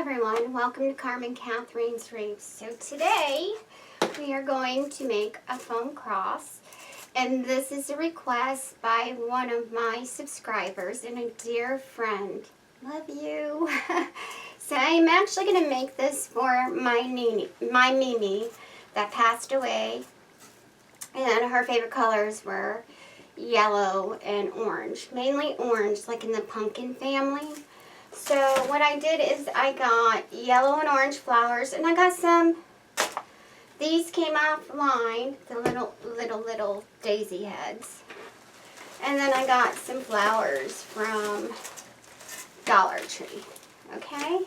everyone, welcome to Carmen Katharine's Reefs. So today we are going to make a foam cross, and this is a request by one of my subscribers and a dear friend. Love you. So I'm actually going to make this for my Mimi that passed away, and her favorite colors were yellow and orange, mainly orange, like in the pumpkin family. So what I did is I got yellow and orange flowers, and I got some, these came offline, the little daisy heads. And then I got some flowers from Dollar Tree, okay?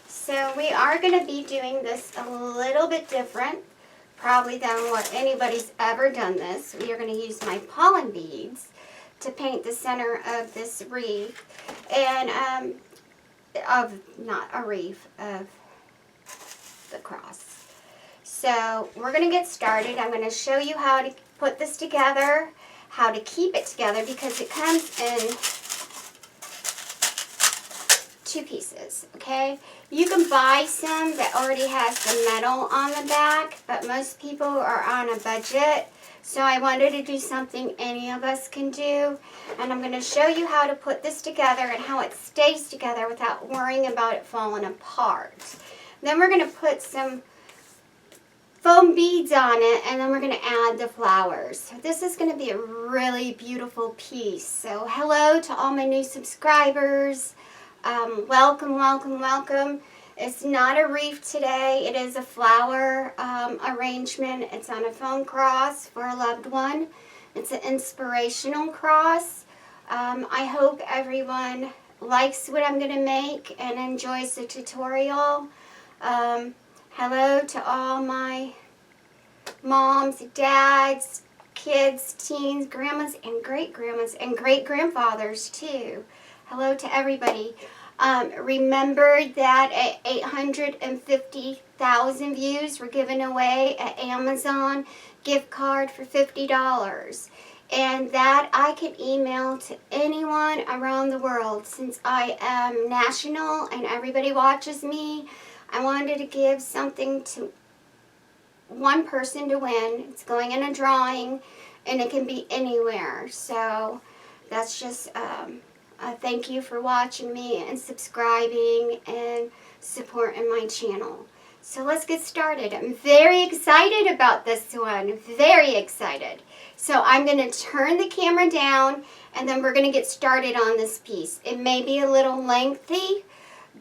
So we are going to be doing this a little bit different, probably than what anybody's ever done this. We are going to use my pollen beads to paint the center of this wreath, and not a wreath, of the cross. So we're going to get started. I'm going to show you how to put this together, how to keep it together, because it comes in two pieces, okay? You can buy some that already has the metal on the back, but most people are on a budget. So I wanted to do something any of us can do, and I'm going to show you how to put this together and how it stays together without worrying about it falling apart. Then we're going to put some foam beads on it, and then we're going to add the flowers. So this is going to be a really beautiful piece. So hello to all my new subscribers. Welcome, welcome, welcome. It's not a wreath today. It is a flower arrangement. It's on a foam cross for a loved one. It's an inspirational cross. I hope everyone likes what I'm going to make and enjoys the tutorial. Hello to all my moms, dads, kids, teens, grandmas, and great-grandmas, and great-grandfathers too. Hello to everybody. Remember that at 850,000 views, we're giving away an Amazon gift card for $50. And that I can email to anyone around the world. Since I am national and everybody watches me, I wanted to give something to one person to win. It's going in a drawing, and it can be anywhere. So that's just thank you for watching me and subscribing and supporting my channel. So let's get started. I'm very excited about this one. Very excited. So I'm going to turn the camera down, and then we're going to get started on this piece. It may be a little lengthy,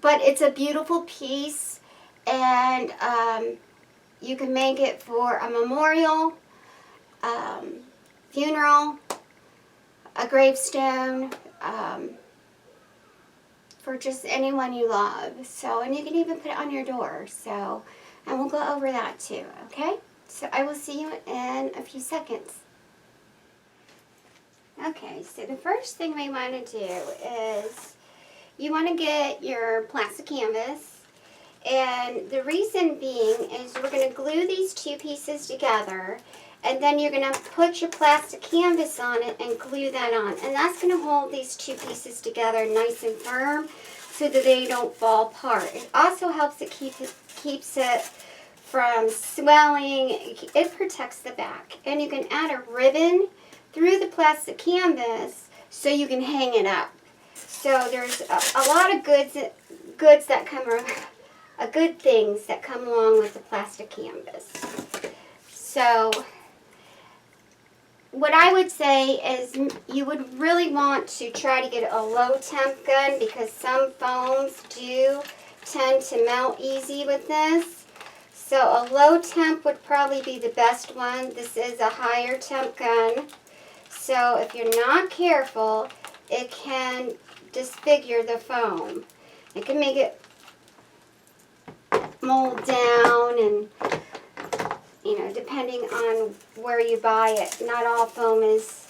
but it's a beautiful piece, and you can make it for a memorial, funeral, a gravestone, for just anyone you love. So, and you can even put it on your door. So, and we'll go over that too, okay? So I will see you in a few seconds. Okay, so the first thing we want to do is you want to get your plastic canvas, and the reason being is we're going to glue these two pieces together, and then you're going to put your plastic canvas on it and glue that on. And that's going to hold these two pieces together nice and firm so that they don't fall apart. It also helps it keeps it from swelling. It protects the back. And you can add a ribbon through the plastic canvas so you can hang it up. So there's a lot of good things that come along with the plastic canvas. So what I would say is you would really want to try to get a low temp gun, because some foams do tend to melt easy with this. So a low temp would probably be the best one. This is a higher temp gun. So if you're not careful, it can disfigure the foam. It can make it mold down, and you know, depending on where you buy it, not all foam is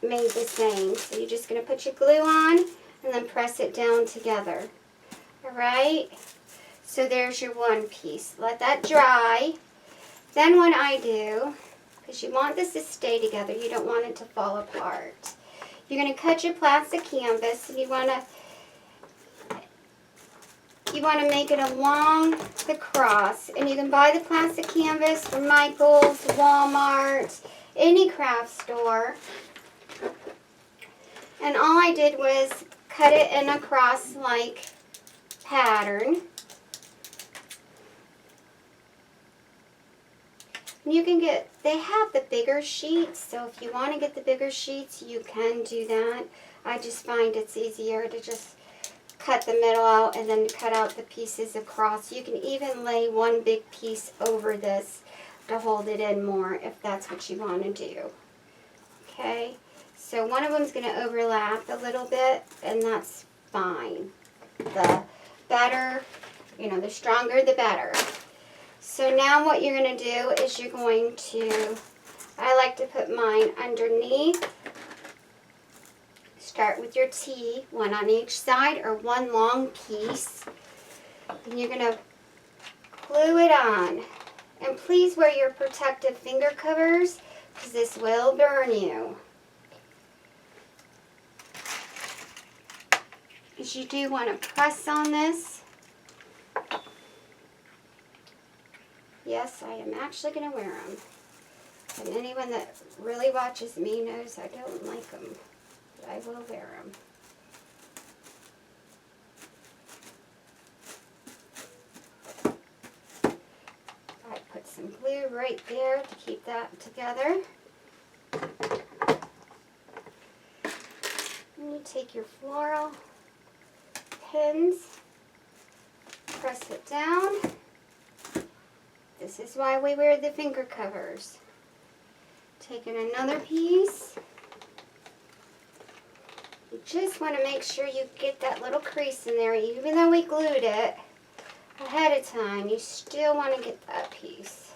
made the same. So you're just going to put your glue on and then press it down together. Alright? So there's your one piece. Let that dry. Then what I do, because you want this to stay together, you don't want it to fall apart. You're going to cut your plastic canvas, and you want to you want to make it along the cross. And you can buy the plastic canvas from Michael's, Walmart, any craft store. And all I did was cut it in a cross-like pattern. You can get, they have the bigger sheets, so if you want to get the bigger sheets, you can do that. I just find it's easier to just cut the middle out and then cut out the pieces across. You can even lay one big piece over this to hold it in more if that's what you want to do. Okay, so one of them is going to overlap a little bit, and that's fine. The better, the stronger the better. So now what you're going to do is you're going to, I like to put mine underneath. Start with your T, one on each side or one long piece. And you're going to glue it on. And please wear your protective finger covers because this will burn you. Because you do want to press on this. Yes, I am actually going to wear them. And anyone that really watches me knows I don't like them. But I will wear them. I put some glue right there to keep that together. And you take your floral pins, press it down. This is why we wear the finger covers. Taking another piece. You just want to make sure you get that little crease in there. Even though we glued it ahead of time, you still want to get that piece.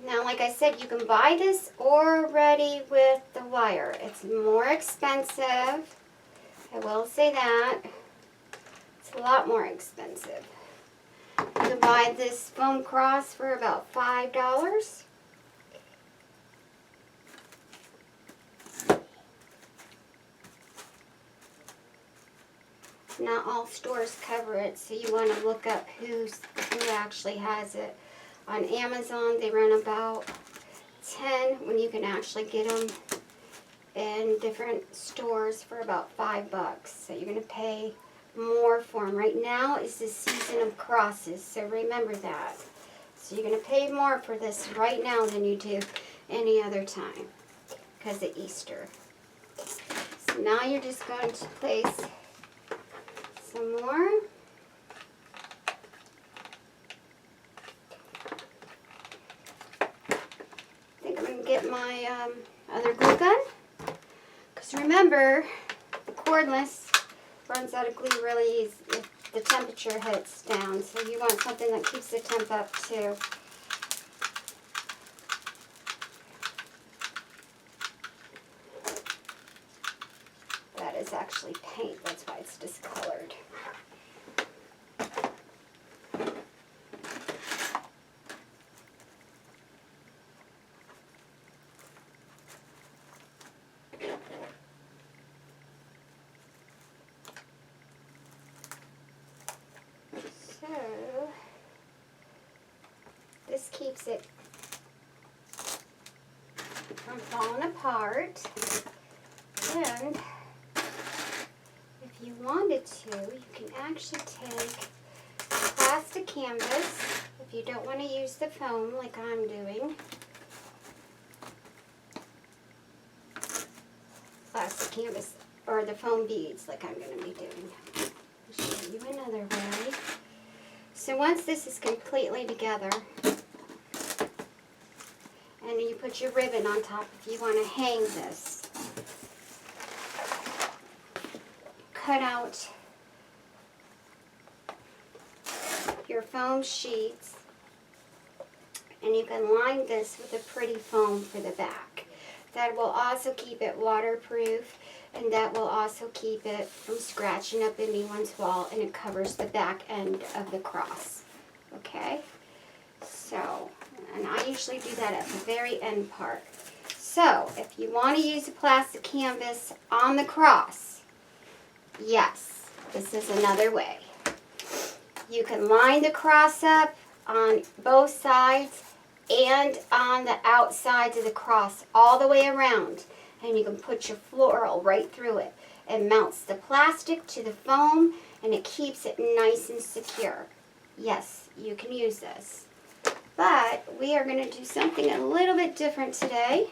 Now, like I said, you can buy this already with the wire. It's more expensive. I will say that. It's a lot more expensive. You can buy this foam cross for about $5. Not all stores cover it, so you want to look up who actually has it. On Amazon, they run about 10 when you can actually get them in different stores for about $5. So you're going to pay more for them. Right now is the season of crosses, so remember that. So you're going to pay more for this right now than you do any other time because of Easter. So now you're just going to place some more. I think I'm going to get my other glue gun. Because remember, the cordless runs out of glue really easy if the temperature hits down. So you want something that keeps the temp up too. That is actually paint, that's why it's discolored. So, this keeps it from falling apart. And if you wanted to, you can actually take plastic canvas if you don't want to use the foam like I'm doing. Plastic canvas or the foam beads like I'm going to be doing. I'll show you another way. So once this is completely together, and you put your ribbon on top if you want to hang this. Cut out your foam sheets, and you can line this with a pretty foam for the back. That will also keep it waterproof, and that will also keep it from scratching up anyone's wall, and it covers the back end of the cross. Okay? So, and I usually do that at the very end part. So, if you want to use a plastic canvas on the cross, yes, this is another way. You can line the cross up on both sides and on the outsides of the cross all the way around. And you can put your floral right through it. It mounts the plastic to the foam and it keeps it nice and secure. Yes, you can use this. But we are going to do something a little bit different today.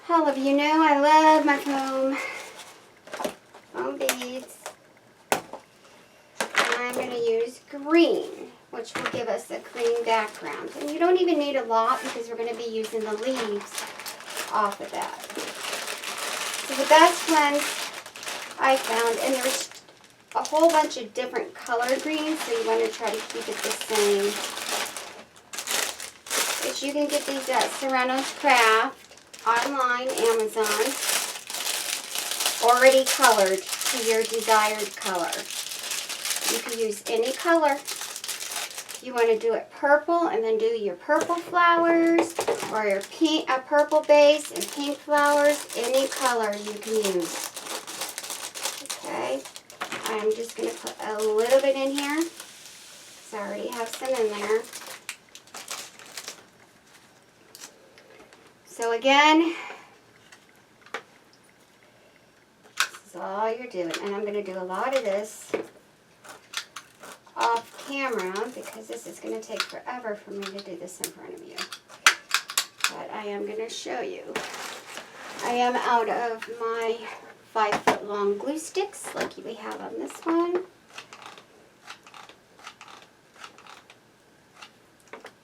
All of you know I love my foam beads. And I'm going to use green, which will give us a green background. And you don't even need a lot because we're going to be using the leaves off of that. So the best ones I found, and there's a whole bunch of different color greens, so you want to try to keep it the same. But you can get these at Serrano's Craft, online, Amazon, already colored to your desired color. You can use any color. You want to do it purple and then do your purple flowers, or your pink, a purple base and pink flowers, any color you can use. Okay, I'm just going to put a little bit in here, so I already have some in there. So again, this is all you're doing, and I'm going to do a lot of this off camera because this is going to take forever for me to do this in front of you. But I am going to show you. I am out of my 5-foot long glue sticks like we have on this one.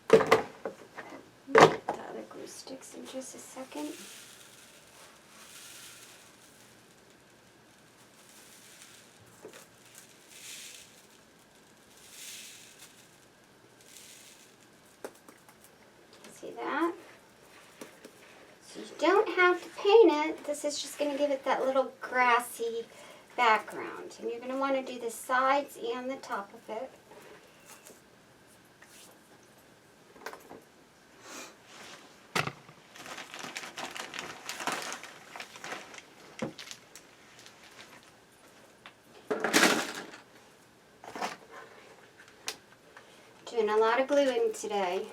Get the other glue sticks in just a second. See that? So you don't have to paint it. This is just going to give it that little grassy background. And you're going to want to do the sides and the top of it. Doing a lot of gluing today.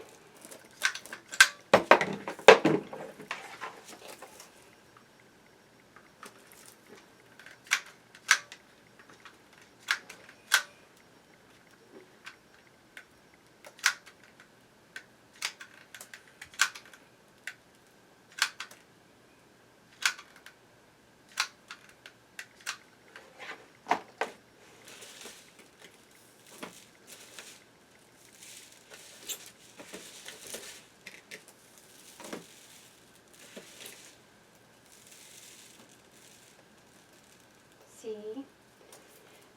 See?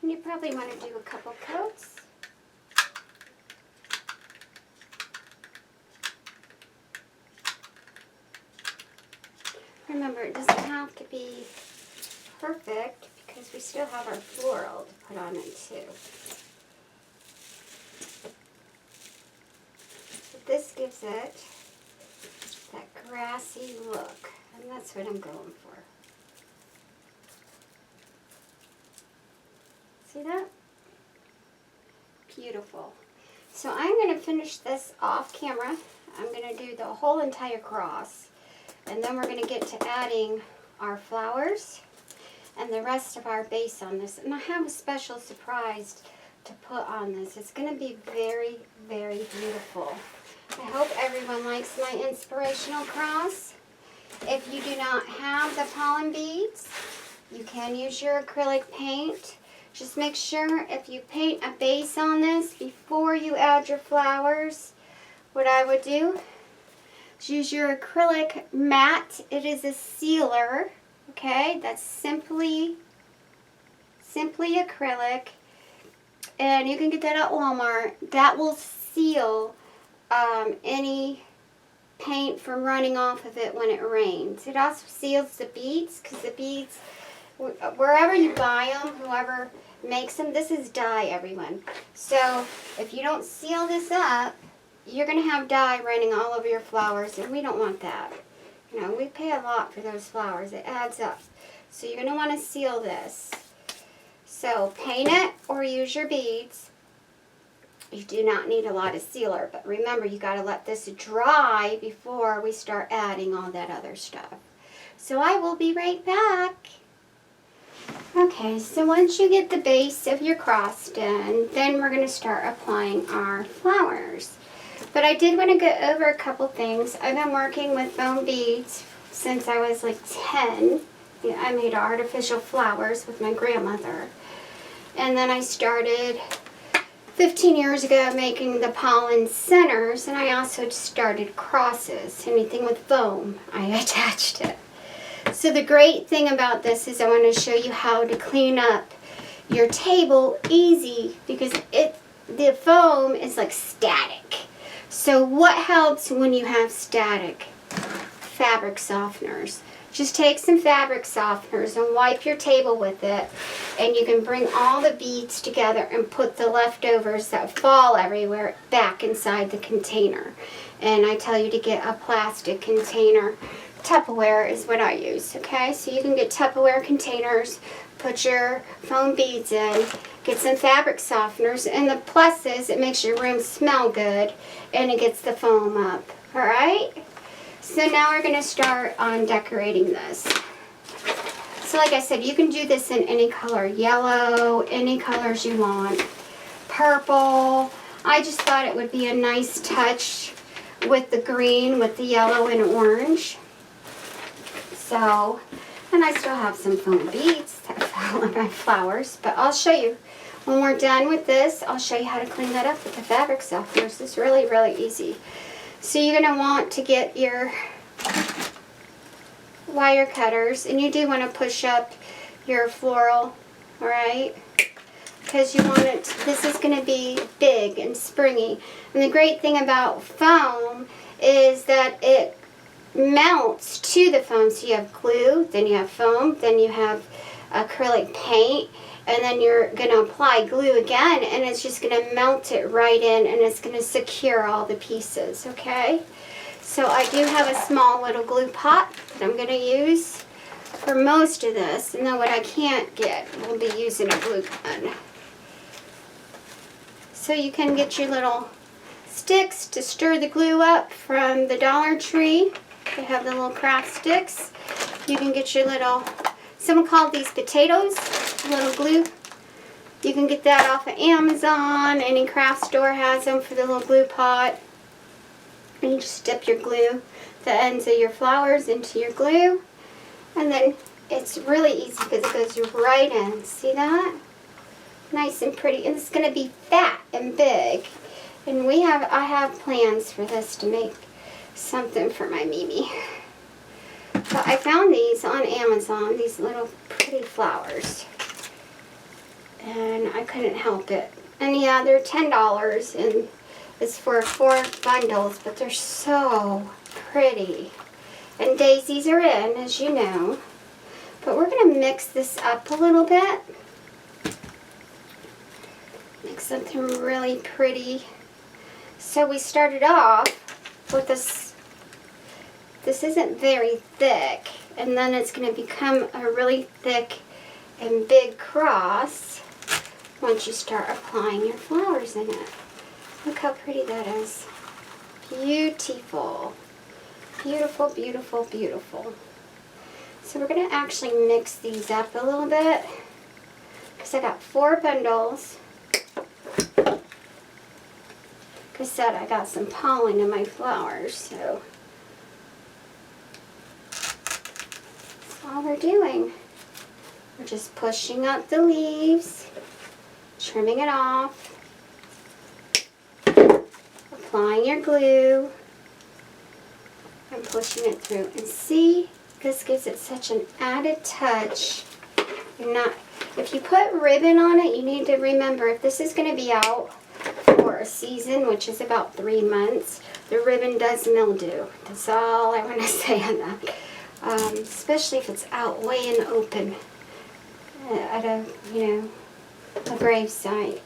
And you probably want to do a couple coats. Remember, it doesn't have to be perfect because we still have our floral to put on it too. But this gives it that grassy look, and that's what I'm going for. See that? Beautiful. So I'm going to finish this off camera. I'm going to do the whole entire cross. And then we're going to get to adding our flowers and the rest of our base on this. And I have a special surprise to put on this. It's going to be very, very beautiful. I hope everyone likes my inspirational cross. If you do not have the pollen beads, you can use your acrylic paint. Just make sure if you paint a base on this before you add your flowers, what I would do is use your acrylic matte. It is a sealer, okay? That's simply acrylic. And you can get that at Walmart. That will seal any paint from running off of it when it rains. It also seals the beads because the beads, wherever you buy them, whoever makes them, this is dye, everyone. So if you don't seal this up, you're going to have dye running all over your flowers, and we don't want that. You know, we pay a lot for those flowers. It adds up. So you're going to want to seal this. So paint it or use your beads. You do not need a lot of sealer, but remember you got to let this dry before we start adding all that other stuff. So I will be right back. Okay, so once you get the base of your cross done, then we're going to start applying our flowers. But I did want to go over a couple things. I've been working with foam beads since I was like 10. I made artificial flowers with my grandmother. And then I started 15 years ago making the pollen centers, and I also started crosses. Anything with foam, I attached it. So the great thing about this is I want to show you how to clean up your table easy, because the foam is like static. So what helps when you have static? Fabric softeners. Just take some fabric softeners and wipe your table with it, and you can bring all the beads together and put the leftovers that fall everywhere back inside the container. And I tell you to get a plastic container. Tupperware is what I use, okay? So you can get Tupperware containers, put your foam beads in, get some fabric softeners, and the plus is it makes your room smell good and it gets the foam up, all right? So now we're going to start on decorating this. So like I said, you can do this in any color, yellow, any colors you want, purple. I just thought it would be a nice touch with the green, with the yellow and orange. So, and I still have some foam beads that fell on my flowers, but I'll show you. When we're done with this, I'll show you how to clean that up with the fabric softeners. It's really, really easy. So you're going to want to get your wire cutters, and you do want to push up your floral, all right? Because you want it, this is going to be big and springy. And the great thing about foam is that it melts to the foam. So you have glue, then you have foam, then you have acrylic paint, and then you're going to apply glue again, and it's just going to melt it right in, and it's going to secure all the pieces, okay? So I do have a small little glue pot that I'm going to use for most of this, and then what I can't get, we'll be using a glue gun. So you can get your little sticks to stir the glue up from the Dollar Tree. They have the little craft sticks. You can get your little, someone called these potatoes, little glue. You can get that off of Amazon. Any craft store has them for the little glue pot. And you just dip your glue, the ends of your flowers into your glue. And then it's really easy because it goes right in. See that? Nice and pretty. And it's going to be fat and big. And I have plans for this to make something for my Mimi. So I found these on Amazon, these little pretty flowers. And I couldn't help it. And yeah, they're $10 and it's for 4 bundles, but they're so pretty. And daisies are in, as you know. But we're going to mix this up a little bit. Make something really pretty. So we started off with this. This isn't very thick, and then it's going to become a really thick and big cross once you start applying your flowers in it. Look how pretty that is. Beautiful. Beautiful, beautiful, beautiful. So we're going to actually mix these up a little bit because I got 4 bundles. Like I said, I got some pollen in my flowers, so that's all we're doing. We're just pushing up the leaves, trimming it off, applying your glue, and pushing it through. And see, this gives it such an added touch. If you put ribbon on it, you need to remember, if this is going to be out for a season, which is about 3 months, the ribbon does mildew. That's all I want to say on that. Especially if it's out way in the open at a grave site.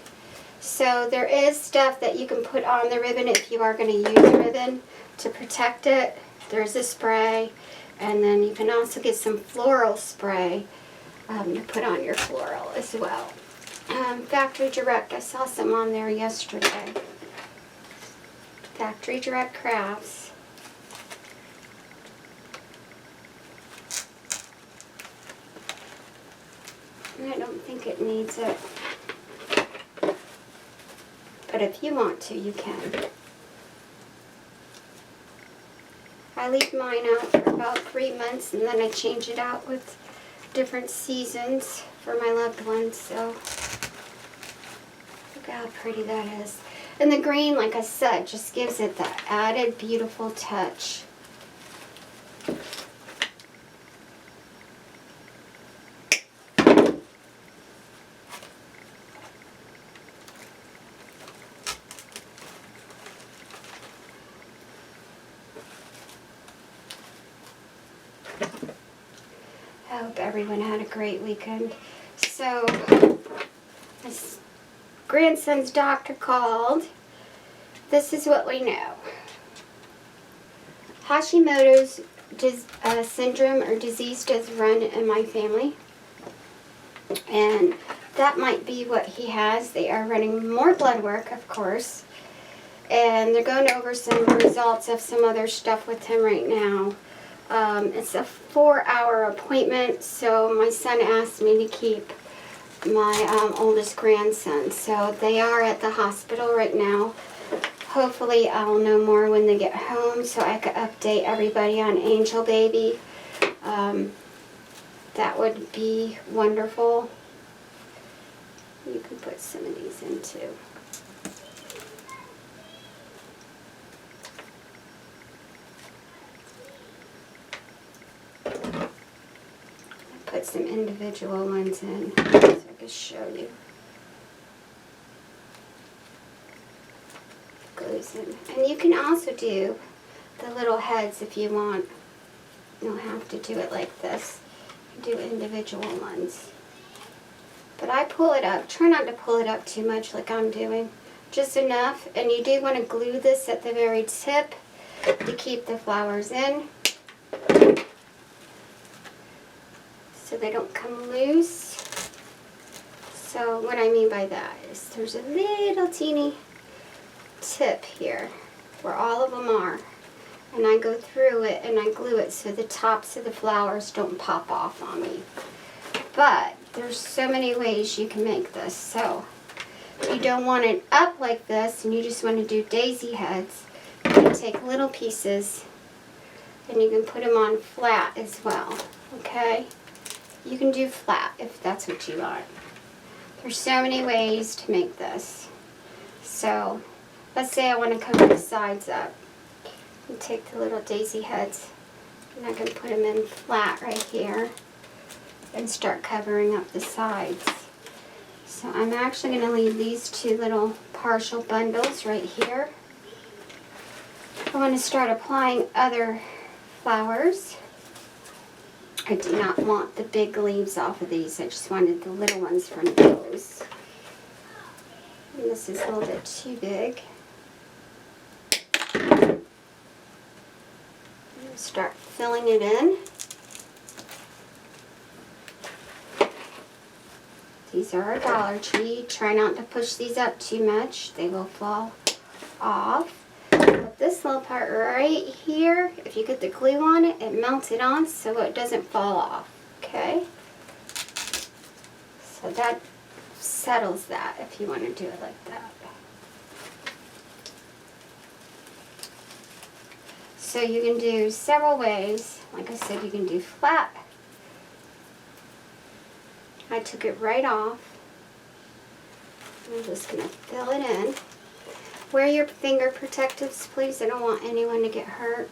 So there is stuff that you can put on the ribbon if you are going to use ribbon to protect it. There's a spray, and then you can also get some floral spray to put on your floral as well. Factory Direct. I saw some on there yesterday. Factory Direct Crafts. I don't think it needs it. But if you want to, you can. I leave mine out for about 3 months and then I change it out with different seasons for my loved ones. So look how pretty that is. And the green, like I said, just gives it that added beautiful touch. I hope everyone had a great weekend. So, my grandson's doctor called. This is what we know. Hashimoto's syndrome or disease does run in my family. And that might be what he has. They are running more blood work, of course. And they're going over some results of some other stuff with him right now. It's a 4-hour appointment, so my son asked me to keep my oldest grandson. So they are at the hospital right now. Hopefully I'll know more when they get home so I could update everybody on Angel Baby. That would be wonderful. You can put some of these in too. Put some individual ones in so I can show you. Goes in. And you can also do the little heads if you want. You don't have to do it like this. You do individual ones. But I pull it up. Try not to pull it up too much like I'm doing. Just enough. And you do want to glue this at the very tip to keep the flowers in, so they don't come loose. So what I mean by that is there's a little teeny tip here where all of them are. And I go through it and I glue it so the tops of the flowers don't pop off on me. But there's so many ways you can make this. So if you don't want it up like this and you just want to do daisy heads, you can take little pieces and you can put them on flat as well. Okay? You can do flat if that's what you want. There's so many ways to make this. So let's say I want to cover the sides up. And take the little daisy heads and I can put them in flat right here and start covering up the sides. So I'm actually going to leave these two little partial bundles right here. I want to start applying other flowers. I do not want the big leaves off of these. I just wanted the little ones from those. And this is a little bit too big. Start filling it in. These are a Dollar Tree. Try not to push these up too much. They will fall off. But this little part right here, if you get the glue on it, it melts it on so it doesn't fall off. Okay? So that settles that if you want to do it like that. So you can do several ways. Like I said, you can do flat. I took it right off. I'm just going to fill it in. Wear your finger protectives, please. I don't want anyone to get hurt.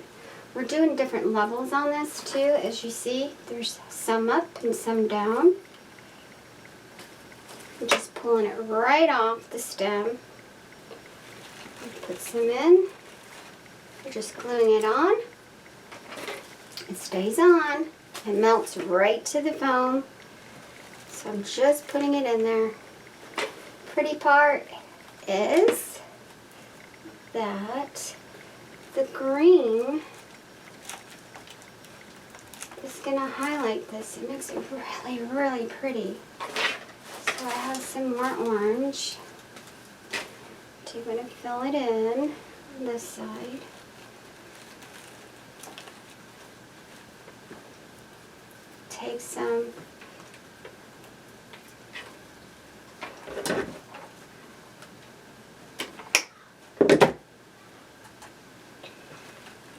We're doing different levels on this too. As you see, there's some up and some down. I'm just pulling it right off the stem. Put some in. You're just gluing it on. It stays on. It melts right to the foam. So I'm just putting it in there. Pretty part is that the green is going to highlight this. It makes it really, really pretty. So I have some more orange. So you're going to fill it in on this side. Take some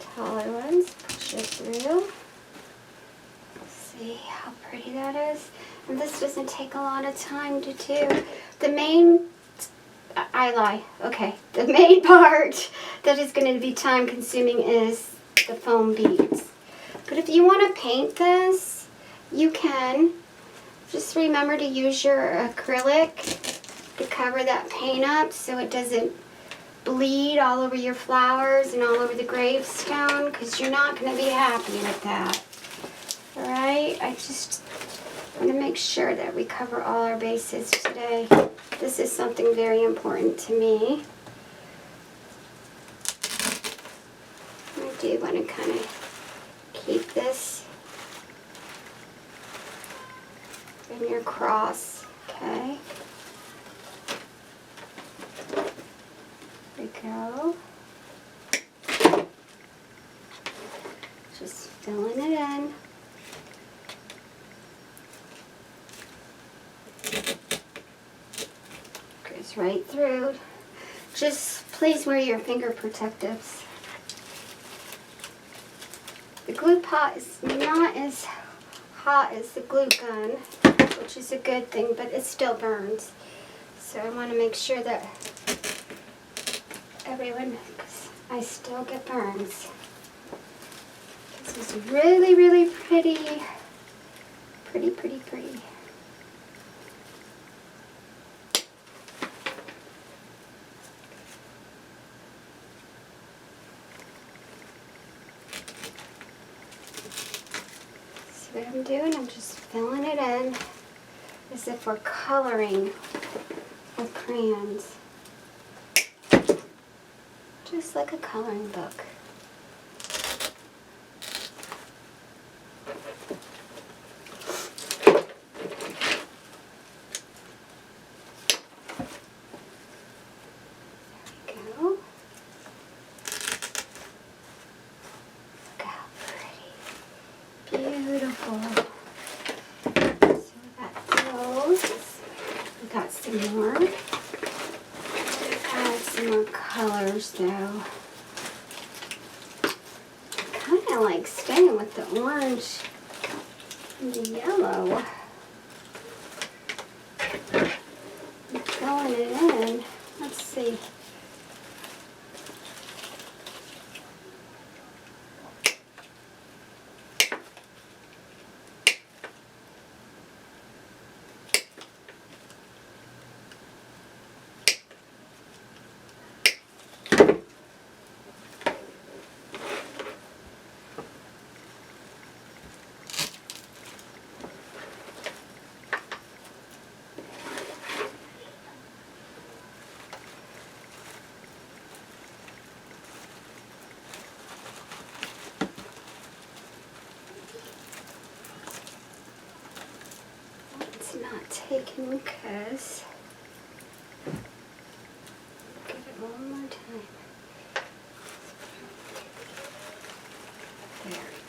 taller ones, push it through. See how pretty that is? And this doesn't take a lot of time to do. The main, I lie, okay. The main part that is going to be time consuming is the foam beads. But if you want to paint this, you can. Just remember to use your acrylic to cover that paint up so it doesn't bleed all over your flowers and all over the gravestone, because you're not going to be happy with that. Alright, I just want to make sure that we cover all our bases today. This is something very important to me. I do want to kind of keep this in your cross, okay? There we go. Just filling it in. Goes right through. Just please wear your finger protectives. The glue pot is not as hot as the glue gun, which is a good thing, but it still burns. So I want to make sure that everyone, because I still get burns. This is really, really pretty. Pretty, pretty, pretty. What I'm doing, I'm just filling it in as if we're coloring with crayons. Just like a coloring book. There we go. Look how pretty. Beautiful. So we got those. We got some more. Add some more colors though. I kind of like staying with the orange and the yellow. I'm filling it in. Let's see. Not taken because give it one more time. There we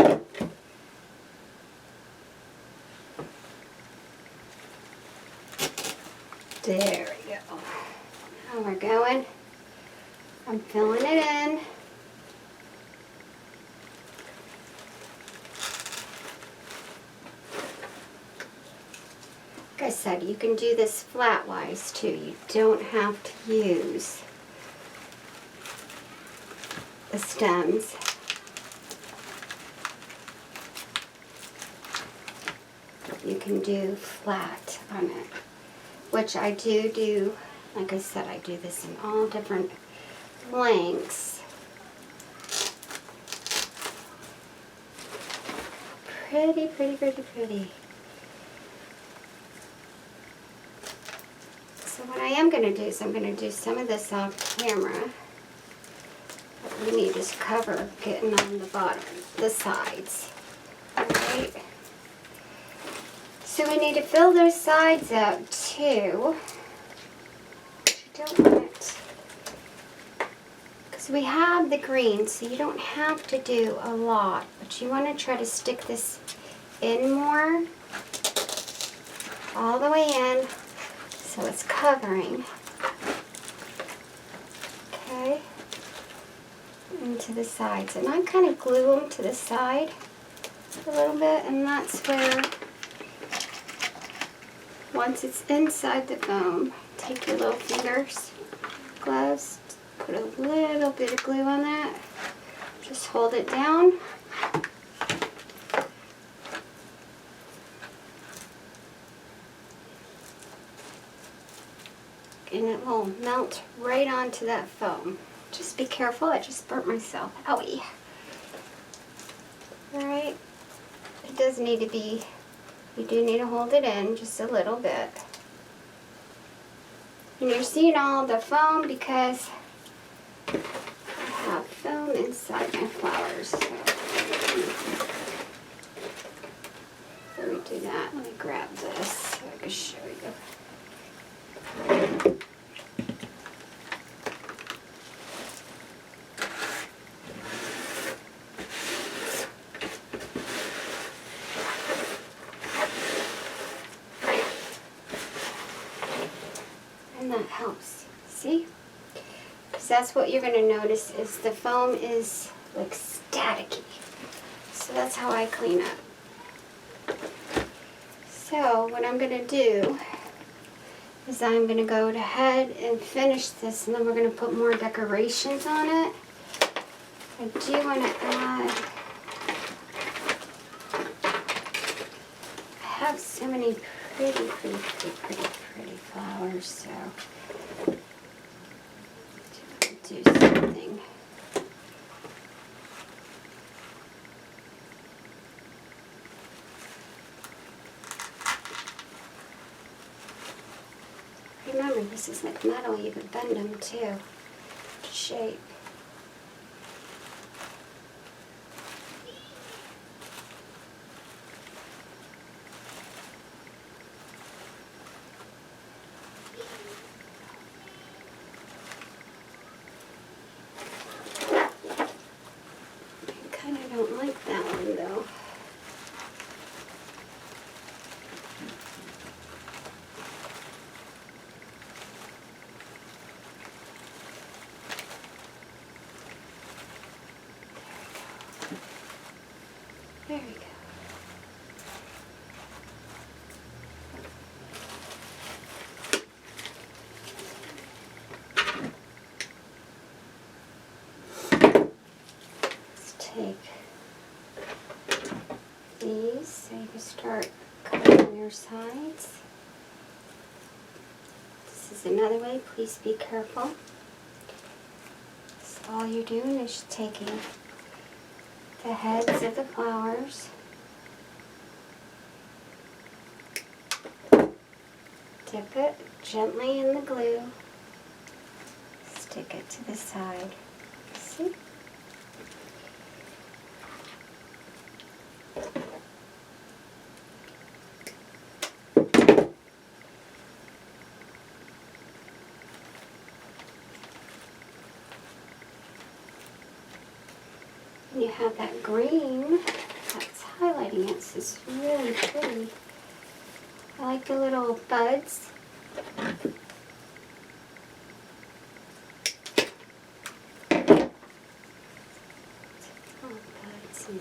go. There we go. Now we're going. I'm filling it in. Like I said, you can do this flat-wise too. You don't have to use the stems. You can do flat on it, which I do. Like I said, I do this in all different lengths. Pretty, pretty, pretty, pretty. So what I am going to do is I'm going to do some of this off camera. What we need is cover getting on the bottom, the sides. Alright. So we need to fill those sides up too. You don't want it, because we have the green, so you don't have to do a lot, but you want to try to stick this in more, all the way in, so it's covering. Okay, into the sides, and I kind of glue them to the side a little bit, and that's where, once it's inside the foam, take your little fingers, gloves, put a little bit of glue on that, just hold it down. And it will melt right onto that foam. Just be careful, I just burnt myself. Owie. Alright, it does need to be, you do need to hold it in just a little bit. And you're seeing all the foam because I have foam inside my flowers. So let me do that. Let me grab this so I can show you. And that helps, see? Because that's what you're going to notice is the foam is like staticky. So that's how I clean up. So what I'm going to do is I'm going to go ahead and finish this, and then we're going to put more decorations on it. I do want to add, I have so many pretty flowers, so do something. Remember, this is like metal, you can bend them too, to shape. I kind of don't like that one though. There we go. Let's take these so you can start cutting your sides. This is another way, please be careful. So all you're doing is taking the heads of the flowers, dip it gently in the glue, stick it to the side. See? And you have that green that's highlighting it, so it's really pretty. I like the little buds. Little buds and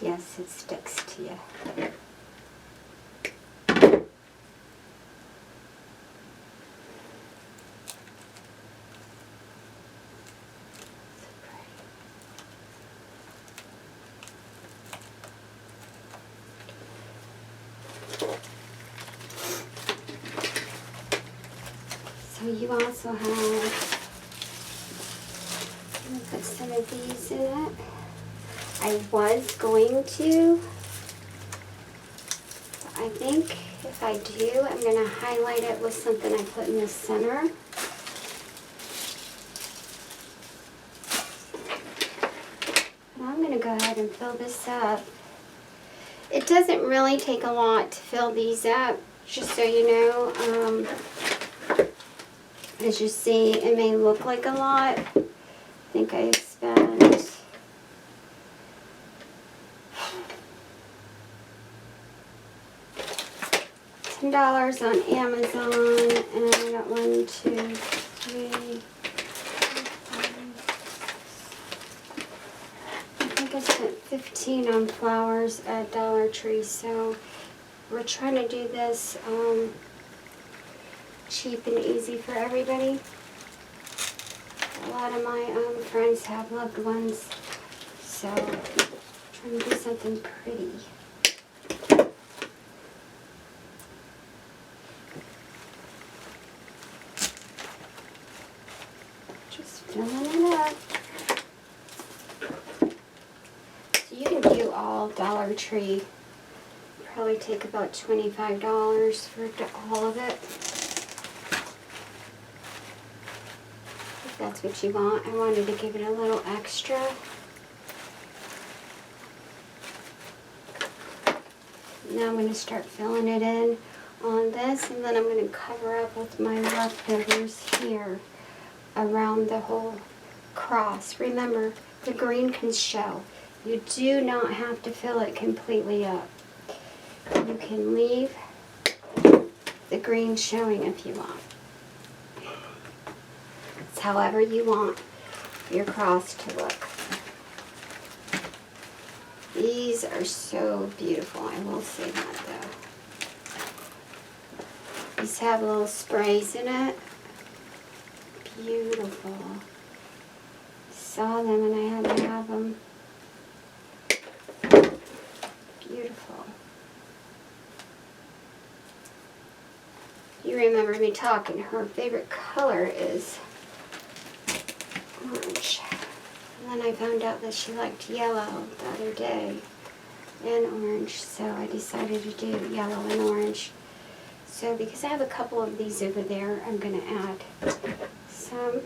yes, it sticks to you. So you also have I'm going to put some of these in it. I was going to, but I think if I do, I'm going to highlight it with something I put in the center. And I'm going to go ahead and fill this up. It doesn't really take a lot to fill these up, just so you know. As you see, it may look like a lot. I think I spent $10 on Amazon, and I got 1, 2, 3, 4, 5. I think I spent 15 on flowers at Dollar Tree, so we're trying to do this cheap and easy for everybody. A lot of my friends have loved ones, so I'm trying to do something pretty. Just filling it up. So you can do all Dollar Tree. Probably take about $25 for all of it. If that's what you want. I wanted to give it a little extra. Now I'm going to start filling it in on this, and then I'm going to cover up with my leftovers here around the whole cross. Remember, the green can show. You do not have to fill it completely up. You can leave the green showing if you want. It's however you want your cross to look. These are so beautiful, I will say that though. These have little sprays in it. Beautiful. Saw them and I had to have them. Beautiful. You remember me talking, her favorite color is orange. And then I found out that she liked yellow the other day and orange, so I decided to do yellow and orange. So because I have a couple of these over there, I'm going to add some.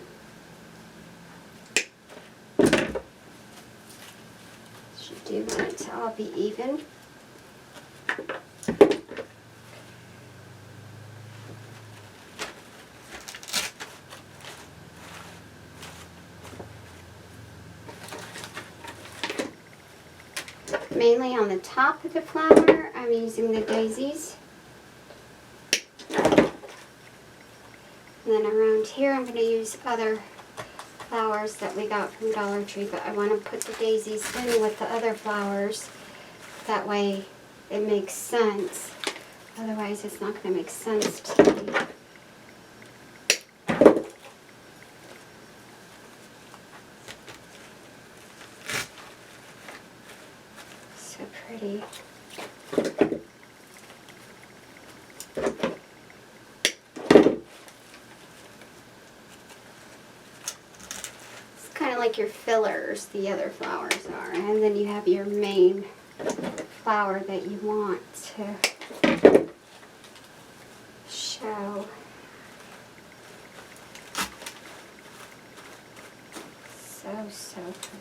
Should do want it to all be even. Mainly on the top of the flower, I'm using the daisies. And then around here, I'm going to use other flowers that we got from Dollar Tree, but I want to put the daisies in with the other flowers. That way it makes sense. Otherwise, it's not going to make sense to me. So pretty. Kind of like your fillers, the other flowers are, and then you have your main flower that you want to show. So pretty.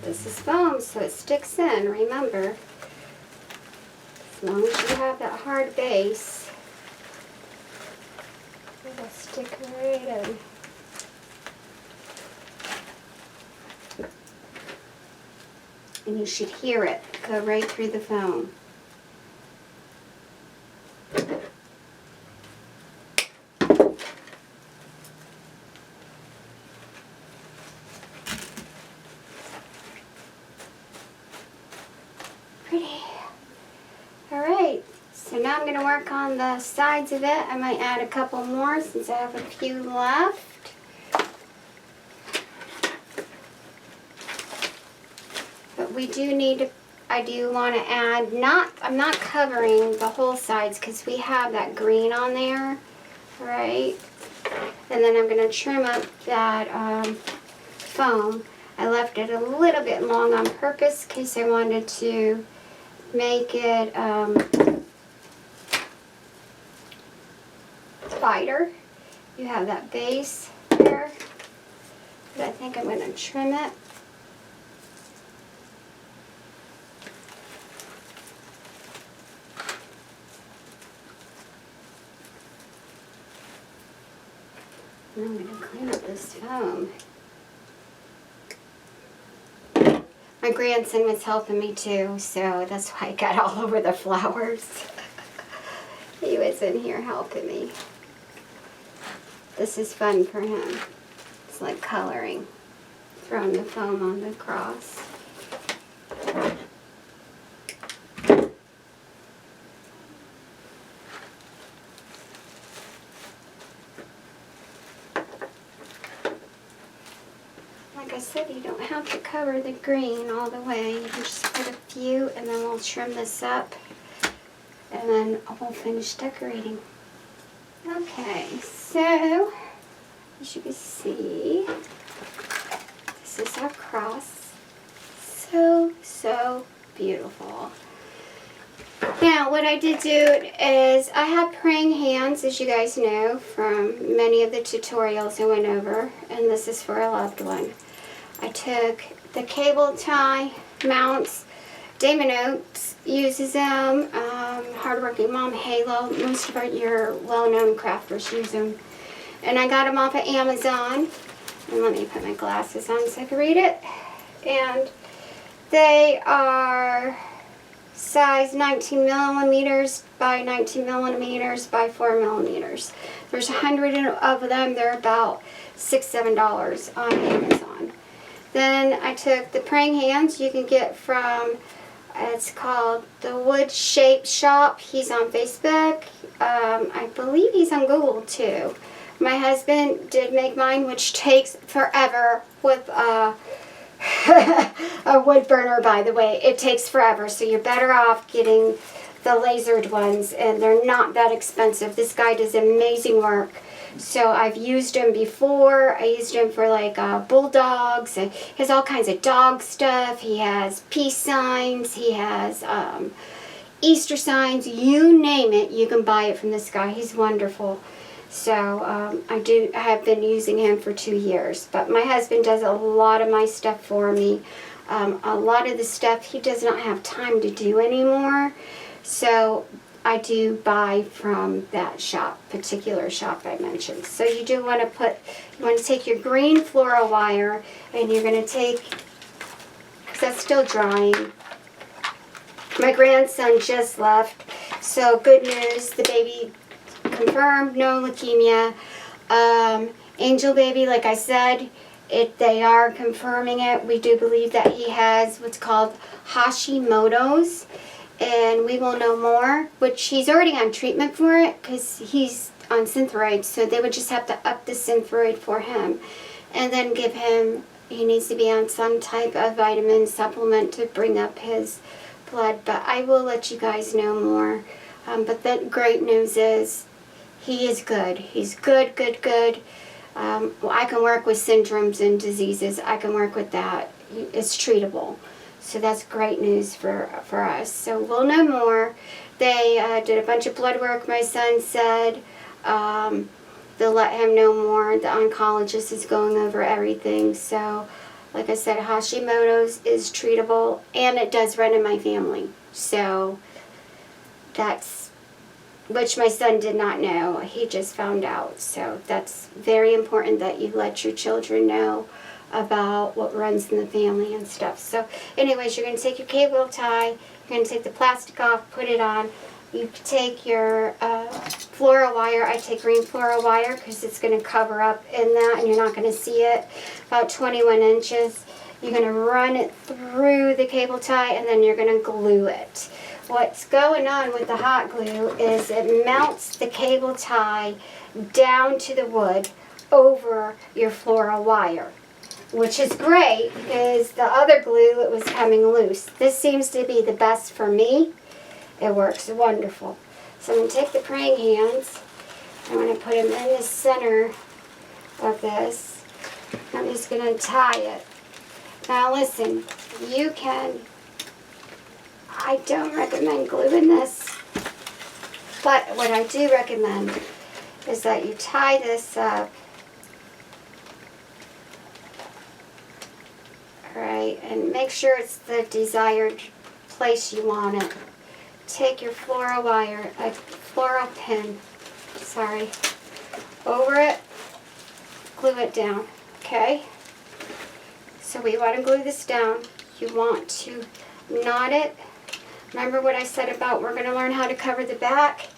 This is foam, so it sticks in, remember. As long as you have that hard base, it'll stick right in. And you should hear it go right through the foam. I'm going to work on the sides of it. I might add a couple more since I have a few left. But we do need to, I do want to add, I'm not covering the whole sides because we have that green on there, right? And then I'm going to trim up that foam. I left it a little bit long on purpose in case I wanted to make it wider. You have that base there, but I think I'm going to trim it. And I'm going to clean up this foam. My grandson was helping me too, so that's why I got all over the flowers. He was in here helping me. This is fun for him. It's like coloring, throwing the foam on the cross. Like I said, you don't have to cover the green all the way. You can just put a few and then we'll trim this up and then we'll finish decorating. Okay, so as you can see, this is our cross. So beautiful. Now, what I did do is I have praying hands, as you guys know, from many of the tutorials I went over, and this is for a loved one. I took the cable tie mounts. Damon Oaks uses them. Hardworking Mom Halo. Most of your well-known crafters use them. And I got them off of Amazon. And let me put my glasses on so I can read it. And they are size 19 millimeters by 19 millimeters by 4 millimeters. There's 100 of them. They're about $6-7 on Amazon. Then I took the praying hands you can get from, it's called the Wood Shape Shop. He's on Facebook. I believe he's on Google too. My husband did make mine, which takes forever with a wood burner, by the way. It takes forever, so you're better off getting the lasered ones, and they're not that expensive. This guy does amazing work. So I've used him before. I used him for like bulldogs. He has all kinds of dog stuff. He has peace signs. He has Easter signs. You name it, you can buy it from this guy. He's wonderful. So I have been using him for 2 years. But my husband does a lot of my stuff for me. A lot of the stuff he does not have time to do anymore. So I do buy from that particular shop I mentioned. So you do want to take your green floral wire, and you're going to take, because that's still drying. My grandson just left, so good news, the baby confirmed, no leukemia. Angel baby, like I said, they are confirming it. We do believe that he has what's called Hashimoto's. And we will know more, which he's already on treatment for it because he's on Synthroid, so they would just have to up the Synthroid for him and then give him, he needs to be on some type of vitamin supplement to bring up his blood, but I will let you guys know more. But the great news is he is good. He's good. Well, I can work with syndromes and diseases. I can work with that. It's treatable. So that's great news for us. So we'll know more. They did a bunch of blood work, my son said. They'll let him know more. The oncologist is going over everything. So, like I said, Hashimoto's is treatable, and it does run in my family. So that's, which my son did not know. He just found out. So that's very important that you let your children know about what runs in the family and stuff. So anyways, you're going to take your cable tie, you're going to take the plastic off, put it on. You take your floral wire. I take green floral wire because it's going to cover up in that and you're not going to see it. About 21 inches. You're going to run it through the cable tie and then you're going to glue it. what's going on with the hot glue is it melts the cable tie down to the wood over your floral wire, which is great because the other glue, it was coming loose. This seems to be the best for me. It works wonderful. So I'm going to take the praying hands. I'm going to put them in the center of this. I'm just going to tie it. Now listen, you can, I don't recommend gluing this, but what I do recommend is that you tie this up, alright, and make sure it's the desired place you want it. Take your floral wire, a floral pin, over it, glue it down, okay? So we want to glue this down. You want to knot it. Remember what I said about we're going to learn how to cover the back?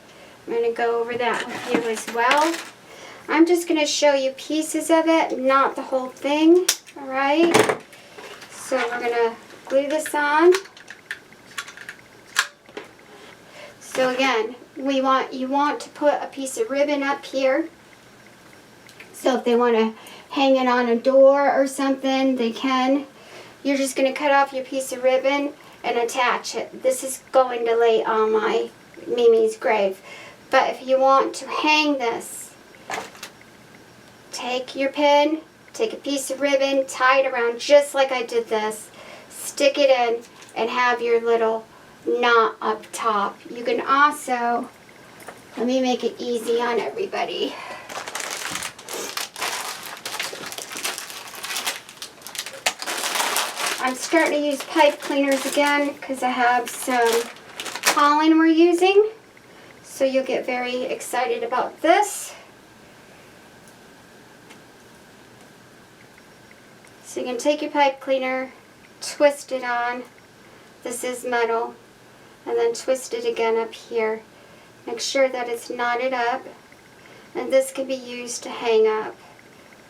I'm going to go over that with you as well. I'm just going to show you pieces of it, not the whole thing, alright? So we're going to glue this on. So again, you want to put a piece of ribbon up here. So if they want to hang it on a door or something, they can. You're just going to cut off your piece of ribbon and attach it. This is going to lay on my Mimi's grave. But if you want to hang this, take your pin, take a piece of ribbon, tie it around just like I did this, stick it in, and have your little knot up top. You can also, let me make it easy on everybody. I'm starting to use pipe cleaners again because I have some pollen we're using. So you'll get very excited about this. So you can take your pipe cleaner, twist it on. This is metal. And then twist it again up here. Make sure that it's knotted up. And this can be used to hang up.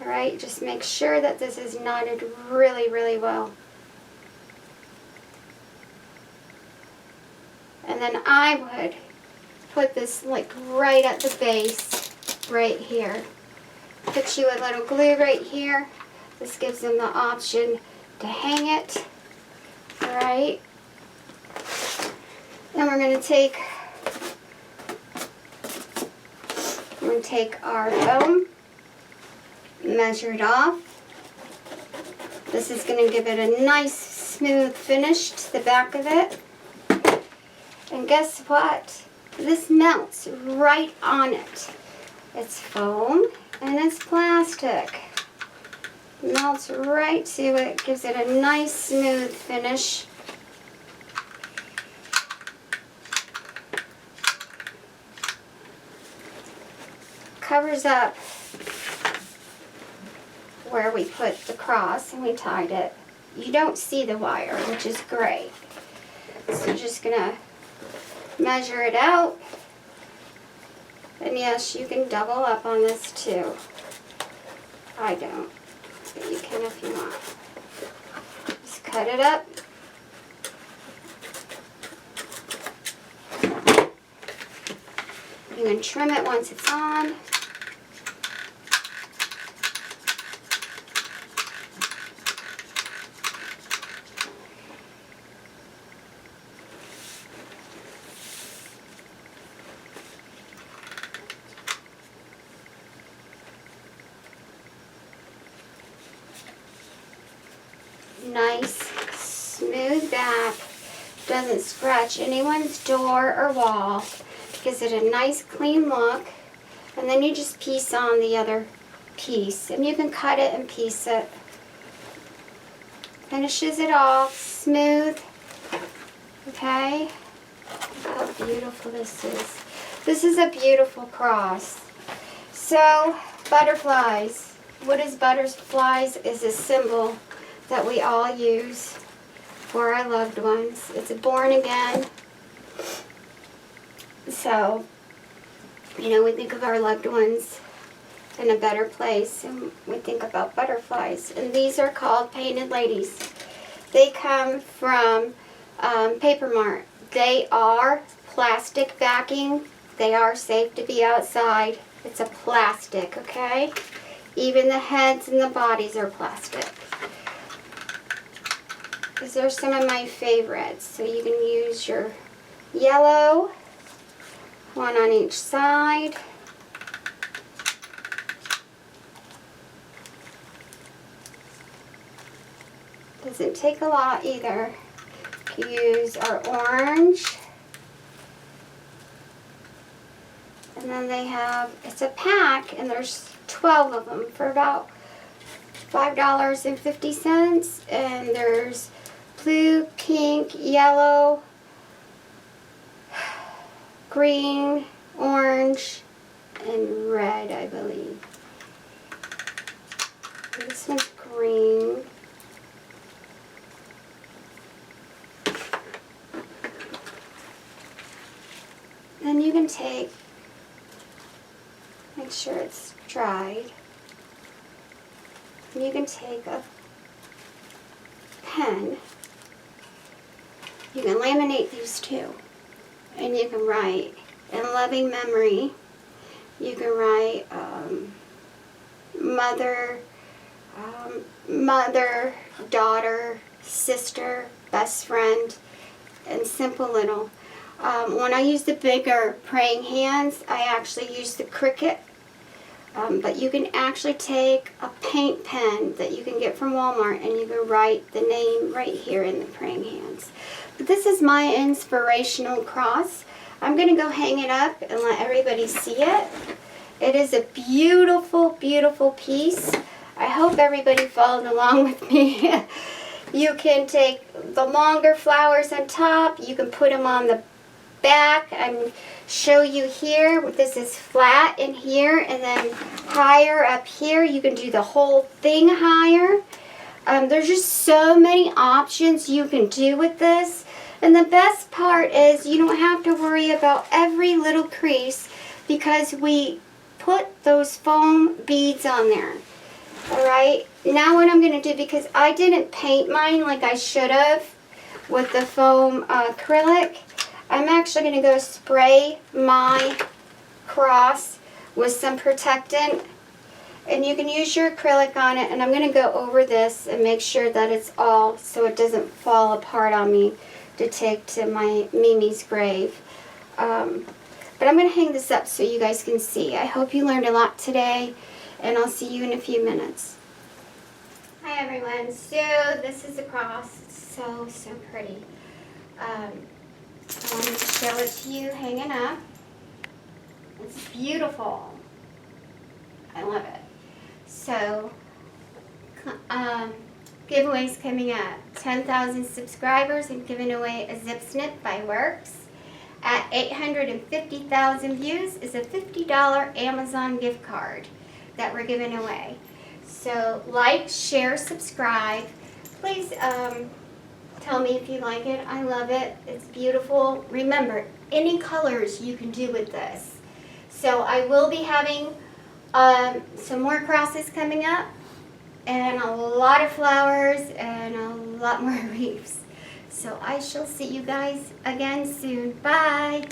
Alright, just make sure that this is knotted really, really well. And then I would put this like right at the base, right here. Put you a little glue right here. This gives them the option to hang it. Alright. Then we're going to take our foam, measure it off. This is going to give it a nice smooth finish to the back of it. And guess what? This melts right on it. It's foam and it's plastic. Melts right to it, gives it a nice smooth finish. Covers up where we put the cross and we tied it. You don't see the wire, which is great. So you're just gonna measure it out. And yes, you can double up on this too. I don't, but you can if you want. Just cut it up. You can trim it once it's on. Nice, smooth back, doesn't scratch anyone's door or wall, gives it a nice clean look, and then you just piece on the other piece, and you can cut it and piece it. Finishes it off, smooth, okay? How beautiful this is. This is a beautiful cross. So, butterflies. What is butterflies? Is a symbol that we all use for our loved ones. It's a born again. So, you know, we think of our loved ones in a better place, and we think about butterflies. And these are called painted ladies. They come from Paper Mart. They are plastic backing. They are safe to be outside. It's a plastic, okay? Even the heads and the bodies are plastic. These are some of my favorites. So you can use your yellow, one on each side. Doesn't take a lot either. You use our orange. And then they have, it's a pack, and there's 12 of them for about $5.50. And there's blue, pink, yellow, green, orange, and red, I believe. And this one's green. Then you can take, make sure it's dried. And you can take a pen. You can laminate these two. And you can write, in loving memory, you can write mother, daughter, sister, best friend, and simple little. When I use the bigger praying hands, I actually use the Cricut. But you can actually take a paint pen that you can get from Walmart and you can write the name right here in the praying hands. But this is my inspirational cross. I'm going to go hang it up and let everybody see it. It is a beautiful, beautiful piece. I hope everybody followed along with me. You can take the longer flowers on top. You can put them on the back and show you here. This is flat in here and then higher up here. You can do the whole thing higher. There's just so many options you can do with this. And the best part is you don't have to worry about every little crease because we put those foam beads on there. Alright, now what I'm going to do, because I didn't paint mine like I should have with the foam acrylic, I'm actually going to go spray my cross with some protectant. And you can use your acrylic on it, and I'm going to go over this and make sure that it's all so it doesn't fall apart on me to take to my Mimi's grave. But I'm going to hang this up so you guys can see. I hope you learned a lot today, and I'll see you in a few minutes. Hi everyone, so this is the cross. It's so, so pretty. I wanted to show it to you hanging up. It's beautiful. I love it. So, giveaways coming up. 10,000 subscribers and giving away a zip snip by Works. At 850,000 views is a $50 Amazon gift card that we're giving away. So, like, share, subscribe. Please tell me if you like it. I love it. It's beautiful. Remember, any colors you can do with this. So I will be having some more crosses coming up and a lot of flowers and a lot more wreaths. So I shall see you guys again soon. Bye.